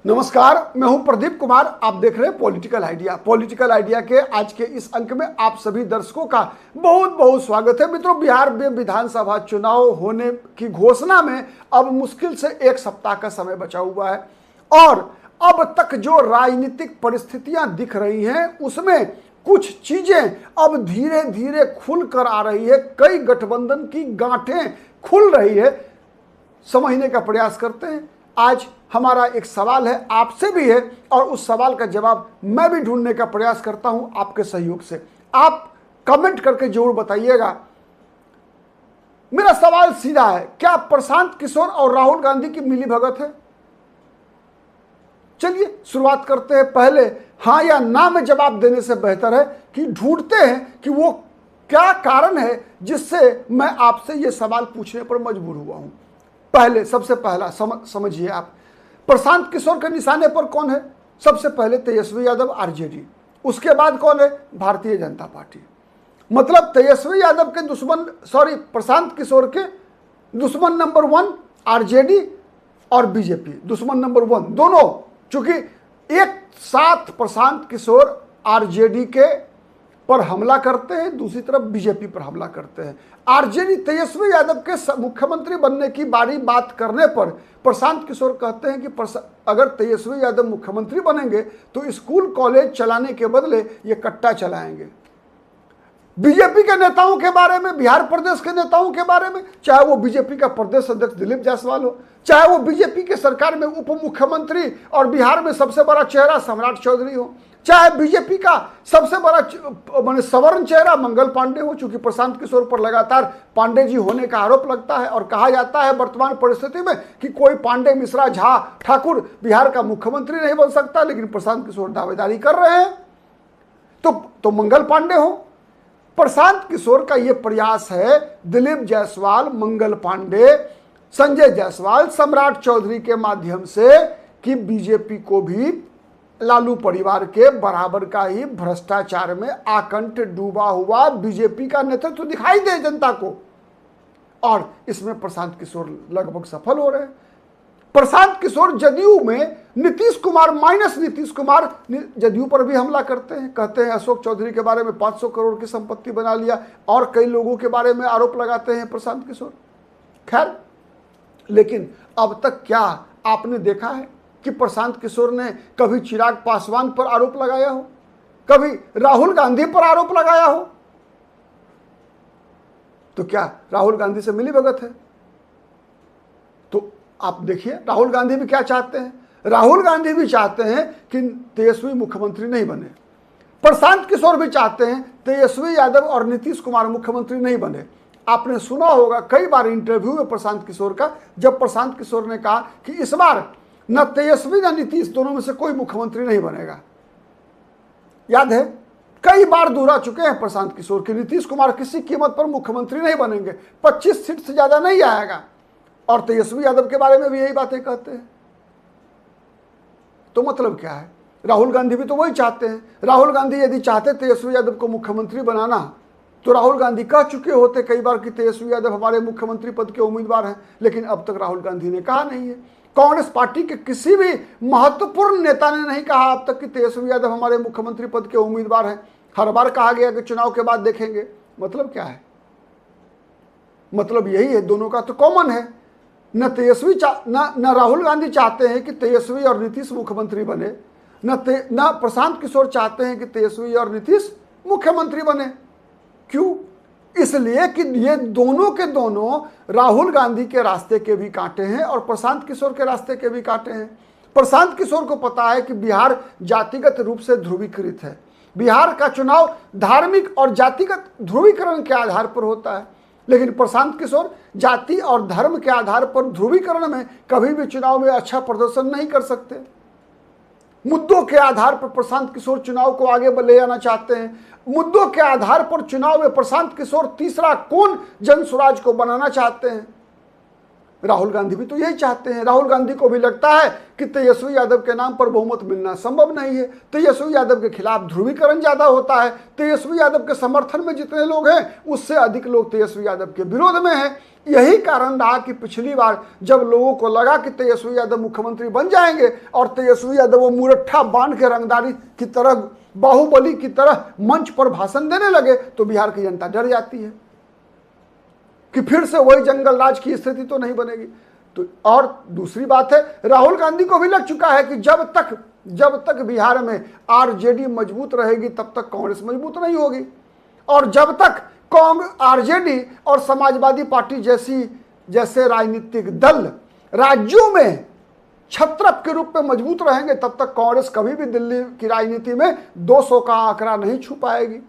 नमस्कार, मैं हूं प्रदीप कुमार। आप देख रहे हैं पॉलिटिकल आइडिया। पॉलिटिकल आइडिया के आज के इस अंक में आप सभी दर्शकों का बहुत बहुत स्वागत है। मित्रों, बिहार में विधानसभा चुनाव होने की घोषणा में अब मुश्किल से एक सप्ताह का समय बचा हुआ है और अब तक जो राजनीतिक परिस्थितियां दिख रही हैं उसमें कुछ चीजें अब धीरे धीरे खुल कर आ रही है। कई गठबंधन की गांठें खुल रही है। समझने का प्रयास करते हैं। आज हमारा एक सवाल है, आपसे भी है, और उस सवाल का जवाब मैं भी ढूंढने का प्रयास करता हूं आपके सहयोग से। आप कमेंट करके जरूर बताइएगा। मेरा सवाल सीधा है, क्या प्रशांत किशोर और राहुल गांधी की मिलीभगत है? चलिए शुरुआत करते हैं। पहले हां या ना में जवाब देने से बेहतर है कि ढूंढते हैं कि वो क्या कारण है जिससे मैं आपसे ये सवाल पूछने पर मजबूर हुआ हूं। पहले सबसे पहला समझिए आप, प्रशांत किशोर के निशाने पर कौन है? सबसे पहले तेजस्वी यादव आरजेडी, उसके बाद कौन है? भारतीय जनता पार्टी। मतलब तेजस्वी यादव के दुश्मन, प्रशांत किशोर के दुश्मन नंबर 1 आरजेडी और बीजेपी दुश्मन नंबर 1 दोनों। चूंकि एक साथ प्रशांत किशोर आरजेडी के पर हमला करते हैं, दूसरी तरफ बीजेपी पर हमला करते हैं। आरजेडी तेजस्वी यादव के मुख्यमंत्री बनने की बात करने पर प्रशांत किशोर कहते हैं कि अगर तेजस्वी यादव मुख्यमंत्री बनेंगे तो स्कूल कॉलेज चलाने के बदले ये कट्टा चलाएंगे। बीजेपी के नेताओं के बारे में, बिहार प्रदेश के नेताओं के बारे में, चाहे वो बीजेपी का प्रदेश अध्यक्ष दिलीप जायसवाल हो, चाहे वो बीजेपी के सरकार में उप मुख्यमंत्री और बिहार में सबसे बड़ा चेहरा सम्राट चौधरी हो, चाहे बीजेपी का सबसे बड़ा सवर्ण चेहरा मंगल पांडे हो। चूंकि प्रशांत किशोर पर लगातार पांडे जी होने का आरोप लगता है और कहा जाता है वर्तमान परिस्थिति में कि कोई पांडे, मिश्रा, झा, ठाकुर बिहार का मुख्यमंत्री नहीं बन सकता, लेकिन प्रशांत किशोर दावेदारी कर रहे हैं। तो मंगल पांडे हो। प्रशांत किशोर का यह प्रयास है दिलीप जायसवाल, मंगल पांडे, संजय जायसवाल, सम्राट चौधरी के माध्यम से कि बीजेपी को भी लालू परिवार के बराबर का ही भ्रष्टाचार में आकंठ डूबा हुआ बीजेपी का नेतृत्व दिखाई दे जनता को, और इसमें प्रशांत किशोर लगभग सफल हो रहे हैं। प्रशांत किशोर जदयू में नीतीश कुमार नीतीश कुमार जदयू पर भी हमला करते हैं। कहते हैं अशोक चौधरी के बारे में 500 करोड़ की संपत्ति बना लिया, और कई लोगों के बारे में आरोप लगाते हैं प्रशांत किशोर। खैर, लेकिन अब तक क्या आपने देखा है कि प्रशांत किशोर ने कभी चिराग पासवान पर आरोप लगाया हो, कभी राहुल गांधी पर आरोप लगाया हो? तो क्या राहुल गांधी से मिलीभगत है? तो आप देखिए, राहुल गांधी भी क्या चाहते हैं। राहुल गांधी भी चाहते हैं कि तेजस्वी मुख्यमंत्री नहीं बने। प्रशांत किशोर भी चाहते हैं तेजस्वी यादव और नीतीश कुमार मुख्यमंत्री नहीं बने। आपने सुना होगा कई बार इंटरव्यू में प्रशांत किशोर का, जब प्रशांत किशोर ने कहा कि इस बार न तेजस्वी न नीतीश, दोनों में से कोई मुख्यमंत्री नहीं बनेगा। याद है, कई बार दोहरा चुके हैं प्रशांत किशोर कि नीतीश कुमार किसी कीमत पर मुख्यमंत्री नहीं बनेंगे, 25 सीट से ज्यादा नहीं आएगा। और तेजस्वी यादव के बारे में भी यही बातें कहते हैं। तो मतलब क्या है? राहुल गांधी भी तो वही चाहते हैं। राहुल गांधी यदि चाहते तेजस्वी यादव को मुख्यमंत्री बनाना, तो राहुल गांधी कह चुके होते कई बार कि तेजस्वी यादव हमारे मुख्यमंत्री पद के उम्मीदवार हैं, लेकिन अब तक राहुल गांधी ने कहा नहीं है। कांग्रेस पार्टी के किसी भी महत्वपूर्ण नेता ने नहीं कहा अब तक कि तेजस्वी यादव हमारे मुख्यमंत्री पद के उम्मीदवार हैं। हर बार कहा गया कि चुनाव के बाद देखेंगे। मतलब क्या है? मतलब यही है, दोनों का तो कॉमन है। न राहुल गांधी चाहते हैं कि तेजस्वी और नीतीश मुख्यमंत्री बने, न प्रशांत किशोर चाहते हैं कि तेजस्वी और नीतीश मुख्यमंत्री बने। क्यों? इसलिए कि ये दोनों के दोनों राहुल गांधी के रास्ते के भी कांटे हैं और प्रशांत किशोर के रास्ते के भी कांटे हैं। प्रशांत किशोर को पता है कि बिहार जातिगत रूप से ध्रुवीकृत है। बिहार का चुनाव धार्मिक और जातिगत ध्रुवीकरण के आधार पर होता है, लेकिन प्रशांत किशोर जाति और धर्म के आधार पर ध्रुवीकरण में कभी भी चुनाव में अच्छा प्रदर्शन नहीं कर सकते। मुद्दों के आधार पर प्रशांत किशोर चुनाव को आगे ले जाना चाहते हैं। मुद्दों के आधार पर चुनाव में प्रशांत किशोर तीसरा कोण जन स्वराज को बनाना चाहते हैं। राहुल गांधी भी तो यही चाहते हैं। राहुल गांधी को भी लगता है कि तेजस्वी यादव के नाम पर बहुमत मिलना संभव नहीं है। तेजस्वी यादव के खिलाफ ध्रुवीकरण ज़्यादा होता है। तेजस्वी यादव के समर्थन में जितने लोग हैं उससे अधिक लोग तेजस्वी यादव के विरोध में हैं। यही कारण रहा कि पिछली बार जब लोगों को लगा कि तेजस्वी यादव मुख्यमंत्री बन जाएंगे और तेजस्वी यादव वो मुरट्ठा बांध के रंगदारी की तरह, बाहुबली की तरह मंच पर भाषण देने लगे, तो बिहार की जनता डर जाती है कि फिर से वही जंगल राज की स्थिति तो नहीं बनेगी। तो और दूसरी बात है, राहुल गांधी को भी लग चुका है कि जब तक बिहार में आरजेडी मजबूत रहेगी तब तक कांग्रेस मजबूत नहीं होगी, और जब तक आरजेडी और समाजवादी पार्टी जैसे राजनीतिक दल राज्यों में छत्रप के रूप में मजबूत रहेंगे तब तक कांग्रेस कभी भी दिल्ली की राजनीति में 200 का आंकड़ा नहीं छू पाएगी।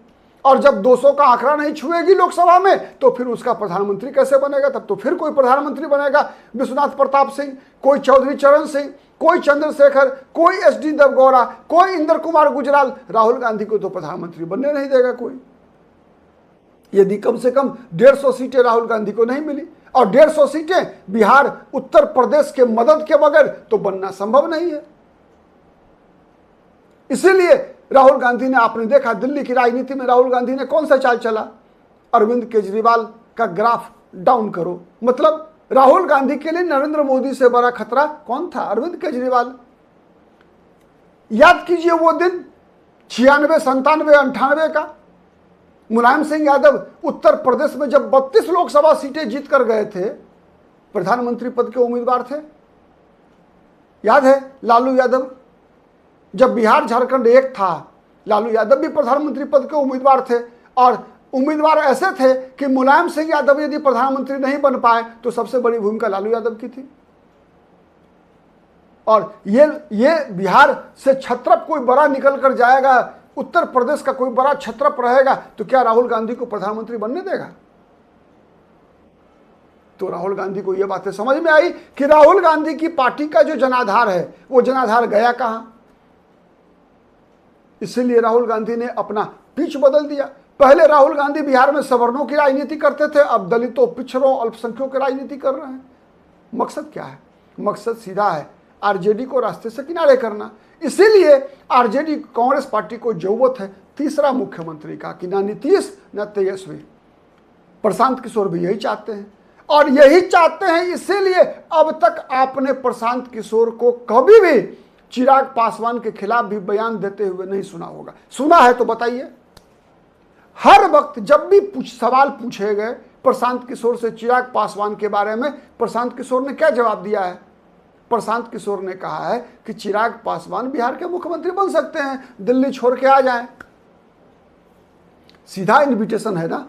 और जब 200 का आंकड़ा नहीं छुएगी लोकसभा में तो फिर उसका प्रधानमंत्री कैसे बनेगा? तब तो फिर कोई प्रधानमंत्री बनेगा विश्वनाथ प्रताप सिंह, कोई चौधरी चरण सिंह, कोई चंद्रशेखर, कोई एसडी देवगौड़ा, कोई इंद्र कुमार गुजराल। राहुल गांधी को तो प्रधानमंत्री बनने नहीं देगा कोई, यदि कम से कम 150 सीटें राहुल गांधी को नहीं मिली। और 150 सीटें बिहार उत्तर प्रदेश के मदद के बगैर तो बनना संभव नहीं है। इसीलिए राहुल गांधी ने, आपने देखा दिल्ली की राजनीति में राहुल गांधी ने कौन सा चाल चला, अरविंद केजरीवाल का ग्राफ डाउन करो। मतलब राहुल गांधी के लिए नरेंद्र मोदी से बड़ा खतरा कौन था? अरविंद केजरीवाल। याद कीजिए वो दिन 96, 97, 98 का, मुलायम सिंह यादव उत्तर प्रदेश में जब 32 लोकसभा सीटें जीत कर गए थे, प्रधानमंत्री पद के उम्मीदवार थे। याद है लालू यादव, जब बिहार झारखंड एक था, लालू यादव भी प्रधानमंत्री पद के उम्मीदवार थे, और उम्मीदवार ऐसे थे कि मुलायम सिंह यादव यदि प्रधानमंत्री नहीं बन पाए तो सबसे बड़ी भूमिका लालू यादव की थी। और ये बिहार से छत्रप कोई बड़ा निकल कर जाएगा, उत्तर प्रदेश का कोई बड़ा छत्रप रहेगा, तो क्या राहुल गांधी को प्रधानमंत्री बनने देगा? तो राहुल गांधी को यह बातें समझ में आई कि राहुल गांधी की पार्टी का जो जनाधार है वो जनाधार गया कहां। इसीलिए राहुल गांधी ने अपना पिच बदल दिया। पहले राहुल गांधी बिहार में सवर्णों की राजनीति करते थे, अब दलितों, पिछड़ों, अल्पसंख्यकों की राजनीति कर रहे हैं। मकसद क्या है? मकसद सीधा है, आरजेडी को रास्ते से किनारे करना। इसीलिए आरजेडी कांग्रेस पार्टी को जरूरत है तीसरा मुख्यमंत्री का, कि ना नीतीश न तेजस्वी। प्रशांत किशोर भी यही चाहते हैं, और यही चाहते हैं। इसीलिए अब तक आपने प्रशांत किशोर को कभी भी चिराग पासवान के खिलाफ भी बयान देते हुए नहीं सुना होगा। सुना है तो बताइए। हर वक्त जब भी सवाल पूछे गए प्रशांत किशोर से चिराग पासवान के बारे में, प्रशांत किशोर ने क्या जवाब दिया है? प्रशांत किशोर ने कहा है कि चिराग पासवान बिहार के मुख्यमंत्री बन सकते हैं, दिल्ली छोड़ के आ जाएं। सीधा इनविटेशन है ना।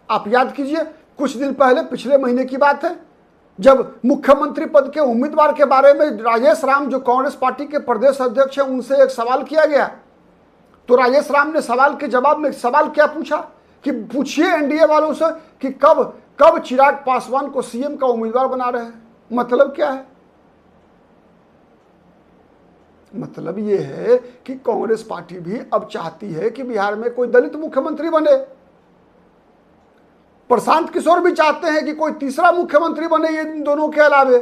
आप याद कीजिए, कुछ दिन पहले, पिछले महीने की बात है, जब मुख्यमंत्री पद के उम्मीदवार के बारे में राजेश राम, जो कांग्रेस पार्टी के प्रदेश अध्यक्ष हैं, उनसे एक सवाल किया गया, तो राजेश राम ने सवाल के जवाब में सवाल क्या पूछा कि पूछिए एनडीए वालों से कि कब चिराग पासवान को सीएम का उम्मीदवार बना रहे हैं। मतलब क्या है? मतलब ये है कि कांग्रेस पार्टी भी अब चाहती है कि बिहार में कोई दलित मुख्यमंत्री बने। प्रशांत किशोर भी चाहते हैं कि कोई तीसरा मुख्यमंत्री बने ये दोनों के अलावे।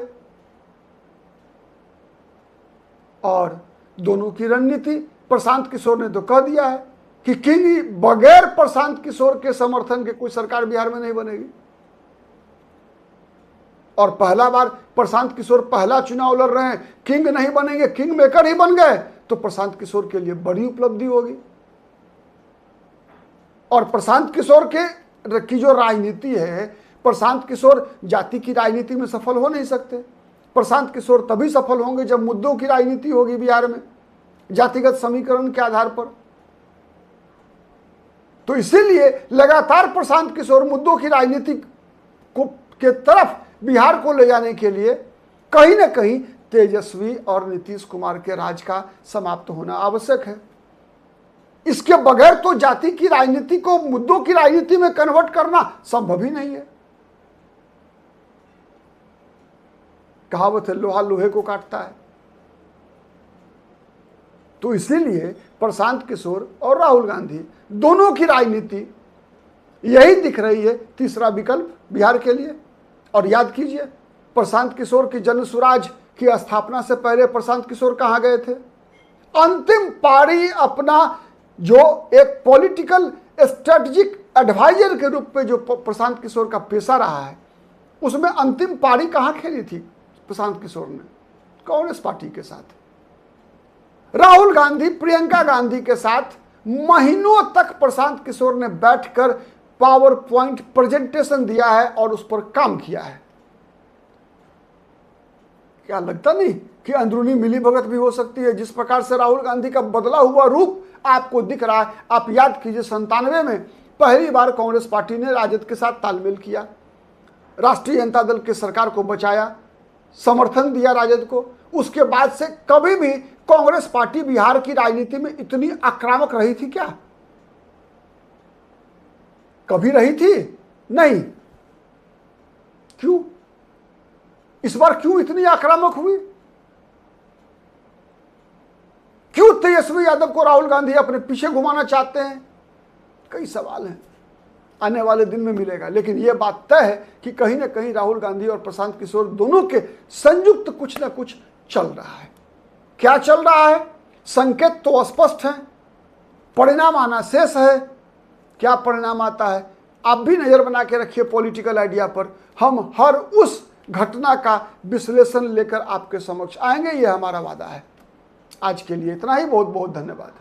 और दोनों की रणनीति प्रशांत किशोर ने तो कह दिया है कि किंग बगैर प्रशांत किशोर के समर्थन के कोई सरकार बिहार में नहीं बनेगी। और पहला बार प्रशांत किशोर पहला चुनाव लड़ रहे हैं, किंग नहीं बनेंगे, किंग मेकर ही बन गए, तो प्रशांत किशोर के लिए बड़ी उपलब्धि होगी। और प्रशांत किशोर की जो राजनीति है, प्रशांत किशोर जाति की राजनीति में सफल हो नहीं सकते। प्रशांत किशोर तभी सफल होंगे जब मुद्दों की राजनीति होगी बिहार में, जातिगत समीकरण के आधार पर। तो इसीलिए लगातार प्रशांत किशोर मुद्दों की राजनीति के तरफ बिहार को ले जाने के लिए कहीं ना कहीं तेजस्वी और नीतीश कुमार के राज का समाप्त होना आवश्यक है। इसके बगैर तो जाति की राजनीति को मुद्दों की राजनीति में कन्वर्ट करना संभव ही नहीं है। कहावत है, लोहा लोहे को काटता है। तो इसीलिए प्रशांत किशोर और राहुल गांधी दोनों की राजनीति यही दिख रही है तीसरा विकल्प बिहार के लिए। और याद कीजिए, प्रशांत किशोर की जन स्वराज की स्थापना से पहले प्रशांत किशोर कहाँ गए थे? अंतिम पारी अपना जो एक पॉलिटिकल स्ट्रेटजिक एडवाइजर के रूप में जो प्रशांत किशोर का पेशा रहा है, उसमें अंतिम पारी कहाँ खेली थी प्रशांत किशोर ने? कांग्रेस पार्टी के साथ। राहुल गांधी, प्रियंका गांधी के साथ महीनों तक प्रशांत किशोर ने बैठकर पावर पॉइंट प्रेजेंटेशन दिया है और उस पर काम किया है। क्या लगता नहीं कि अंदरूनी मिलीभगत भी हो सकती है? जिस प्रकार से राहुल गांधी का बदला हुआ रूप आपको दिख रहा है, आप याद कीजिए 97 में पहली बार कांग्रेस पार्टी ने राजद के साथ तालमेल किया, राष्ट्रीय जनता दल की सरकार को बचाया, समर्थन दिया राजद को। उसके बाद से कभी भी कांग्रेस पार्टी बिहार की राजनीति में इतनी आक्रामक रही थी क्या? कभी रही थी? नहीं। क्यों? इस बार क्यों इतनी आक्रामक हुई? क्यों तेजस्वी यादव को राहुल गांधी अपने पीछे घुमाना चाहते हैं? कई सवाल हैं, आने वाले दिन में मिलेगा। लेकिन यह बात तय है कि कहीं ना कहीं राहुल गांधी और प्रशांत किशोर दोनों के संयुक्त कुछ ना कुछ चल रहा है। क्या चल रहा है? संकेत तो स्पष्ट है, परिणाम आना शेष है। क्या परिणाम आता है? आप भी नजर बना के रखिए पॉलिटिकल आइडिया पर। हम हर उस घटना का विश्लेषण लेकर आपके समक्ष आएंगे, यह हमारा वादा है। आज के लिए इतना ही। बहुत बहुत धन्यवाद।